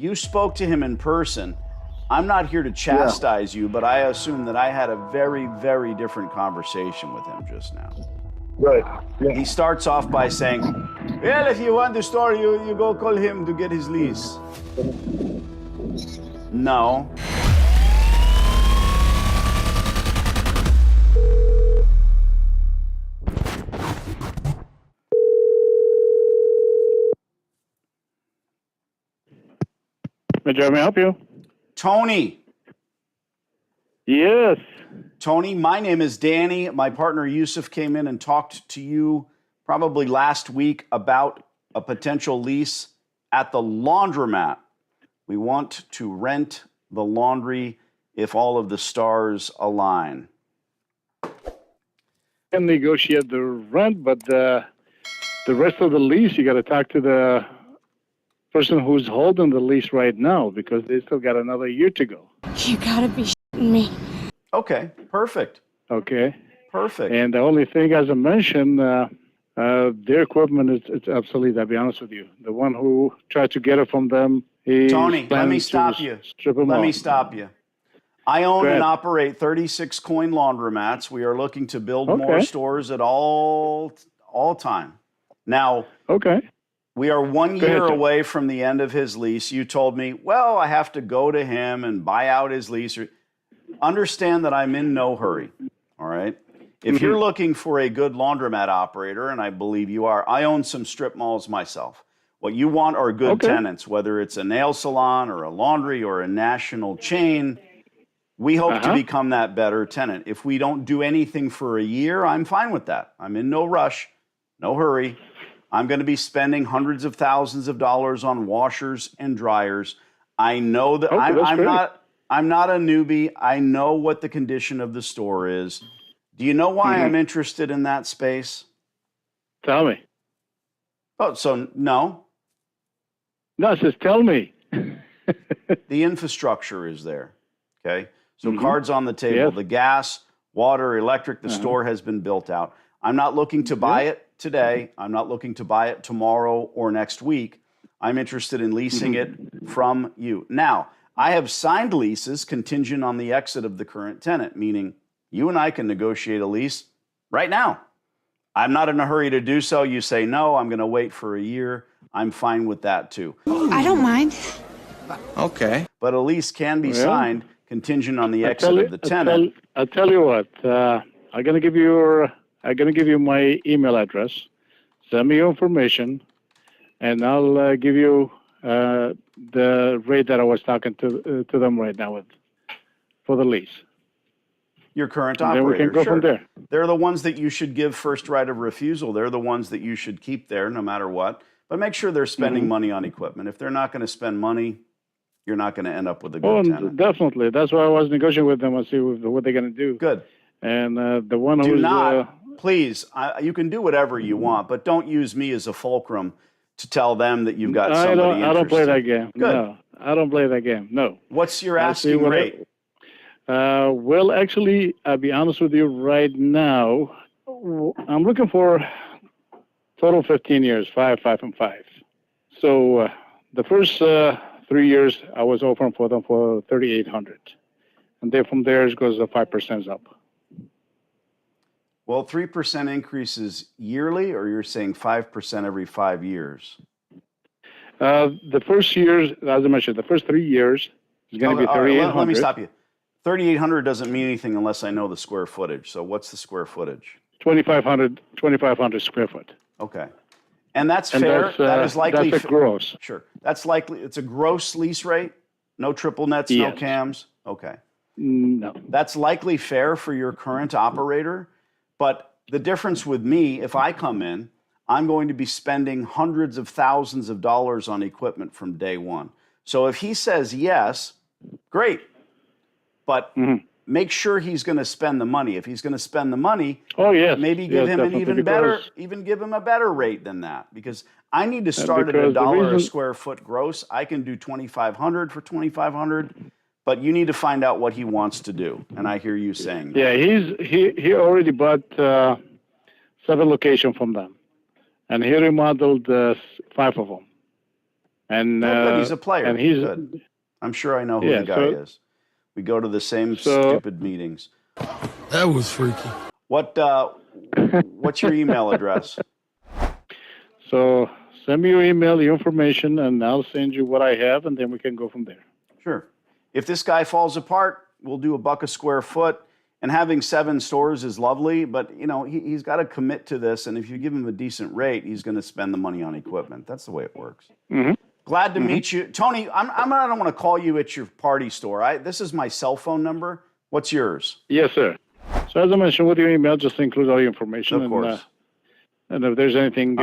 you spoke to him in person. I'm not here to chastise you, but I assume that I had a very, very different conversation with him just now. Right. Yeah. He starts off by saying, well, if you want the store, you go call him to get his lease. No. May I help you? Tony. Yes. Tony, my name is Danny. My partner Yusuf came in and talked to you probably last week about a potential lease at the Laundromat. We want to rent the laundry if all of the stars align. Can negotiate the rent, but the rest of the lease, you got to talk to the person who's holding the lease right now because they still got another year to go. You gotta be shitting me. Okay, perfect. Okay. Perfect. And the only thing, as I mentioned, their equipment is obsolete, I'll be honest with you. The one who tried to get it from them, Tony, let me stop you. Let me stop you. I own and operate 36 coin laundromats. We are looking to build more stores at all time. Now, we are 1 year away from the end of his lease. You told me, well, I have to go to him and buy out his lease. Understand that I'm in no hurry, all right? If you're looking for a good laundromat operator, and I believe you are, I own some strip malls myself. What you want are good tenants, whether it's a nail salon or a laundry or a national chain. We hope to become that better tenant. If we don't do anything for a year, I'm fine with that. I'm in no rush, no hurry. I'm going to be spending hundreds of thousands of dollars on washers and dryers. I know that I'm not a newbie. I know what the condition of the store is. Do you know why I'm interested in that space? Tell me. Oh, so no? No, just tell me. The infrastructure is there, okay? So cards on the table. The gas, water, electric, the store has been built out. I'm not looking to buy it today. I'm not looking to buy it tomorrow or next week. I'm interested in leasing it from you. Now, I have signed leases contingent on the exit of the current tenant, meaning you and I can negotiate a lease right now. I'm not in a hurry to do so. You say, no, I'm going to wait for a year. I'm fine with that too. I don't mind. Okay. But a lease can be signed contingent on the exit of the tenant. I'll tell you what. I'm going to give you my email address. Send me your information, and I'll give you the rate that I was talking to them right now with for the lease. Your current operator. Then we can go from there. They're the ones that you should give first right of refusal. They're the ones that you should keep there no matter what. But make sure they're spending money on equipment. If they're not going to spend money, you're not going to end up with a good tenant. Definitely. That's why I was negotiating with them and see what they're going to do. Good. And the one who's... Do not, please, you can do whatever you want, but don't use me as a fulcrum to tell them that you've got somebody interested. I don't play that game. Good. No, I don't play that game. No. What's your asking rate? Well, actually, I'll be honest with you right now. I'm looking for total 15 years, 5, 5, 5. So the first 3 years, I was offering for them for $3,800. And then from there, it goes 5% up. Well, 3% increases yearly, or you're saying 5% every 5 years? The first years, as I mentioned, the first 3 years is going to be $3,800. Let me stop you. 3,800 doesn't mean anything unless I know the square footage. So what's the square footage? 2,500 square foot. Okay. And that's fair. That is likely. That's a gross. Sure. That's likely. It's a gross lease rate. No triple nets, no cams. Okay. No. That's likely fair for your current operator. But the difference with me, if I come in, I'm going to be spending hundreds of thousands of dollars on equipment from day one. So if he says yes, great. But make sure he's going to spend the money. If he's going to spend the money, maybe give him an even better, even give him a better rate than that. Because I need to start at $1 a square foot gross. I can do $2,500 for $2,500, but you need to find out what he wants to do. And I hear you saying that. Yeah, he already bought 7 locations from them, and he remodeled 5 of them. And good. He's a player. And he's good. I'm sure I know who the guy is. We go to the same stupid meetings. That was freaky. What's your email address? So send me your email, your information, and I'll send you what I have, and then we can go from there. Sure. If this guy falls apart, we'll do $1 a square foot. And having 7 stores is lovely, but he's got to commit to this. And if you give him a decent rate, he's going to spend the money on equipment. That's the way it works. Mm-hmm. Glad to meet you, Tony. I don't want to call you at your party store. This is my cell phone number. What's yours? Yes, sir. So as I mentioned, with your email, just include all your information. Of course. And if there's anything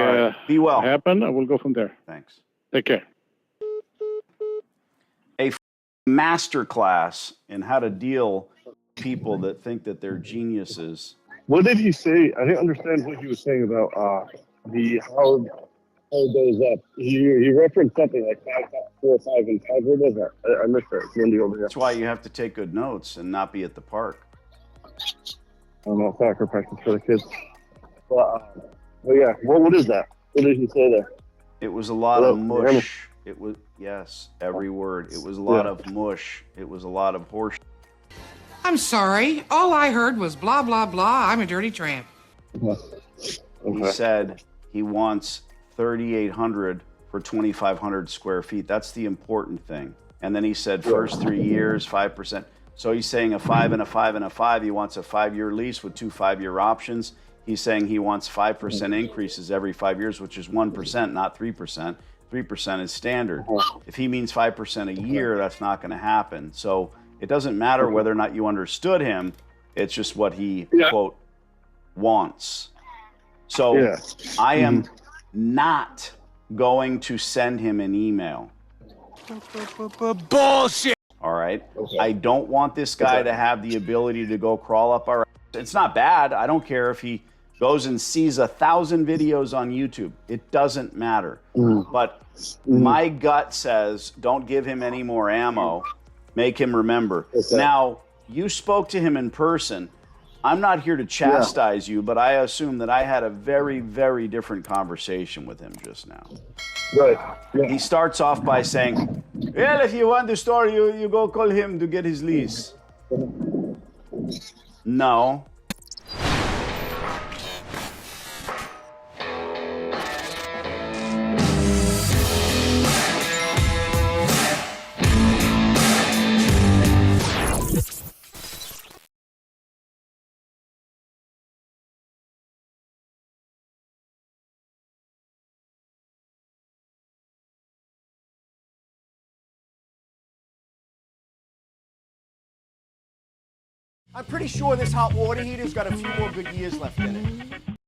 be well. happen, I will go from there. Thanks. Take care. A master class in how to deal with people that think that they're geniuses. What did he say? I didn't understand what he was saying about how it goes up. He referenced something like 5, 4, 5, and 5. What was that? I missed that. It's windy over here. That's why you have to take good notes and not be at the park. I don't know, soccer practice for the kids. But yeah, what is that? What did he say there? It was a lot of mush. It was, yes, every word. It was a lot of mush. It was a lot of horse. I'm sorry. All I heard was blah, blah, blah. I'm a dirty tramp. Okay. He said he wants $3,800 for 2,500 square feet. That's the important thing. And then he said first 3 years, 5%. So he's saying a 5 and a 5 and a 5. He wants a 5-year lease with 2 5-year options. He's saying he wants 5% increases every 5 years, which is 1%, not 3%. 3% is standard. If he means 5% a year, that's not going to happen. So it doesn't matter whether or not you understood him. It's just what he, quote, wants. So I am not going to send him an email. Bullshit. All right? I don't want this guy to have the ability to go crawl up our... It's not bad. I don't care if he goes and sees 1,000 videos on YouTube. It doesn't matter. But my gut says don't give him any more ammo. Make him remember. Now, you spoke to him in person. I'm not here to chastise you, but I assume that I had a very, very different conversation with him just now. Right. Yeah. He starts off by saying, well, if you want the store, you go call him to get his lease. No. I'm pretty sure this hot water heater's got a few more good years left in it.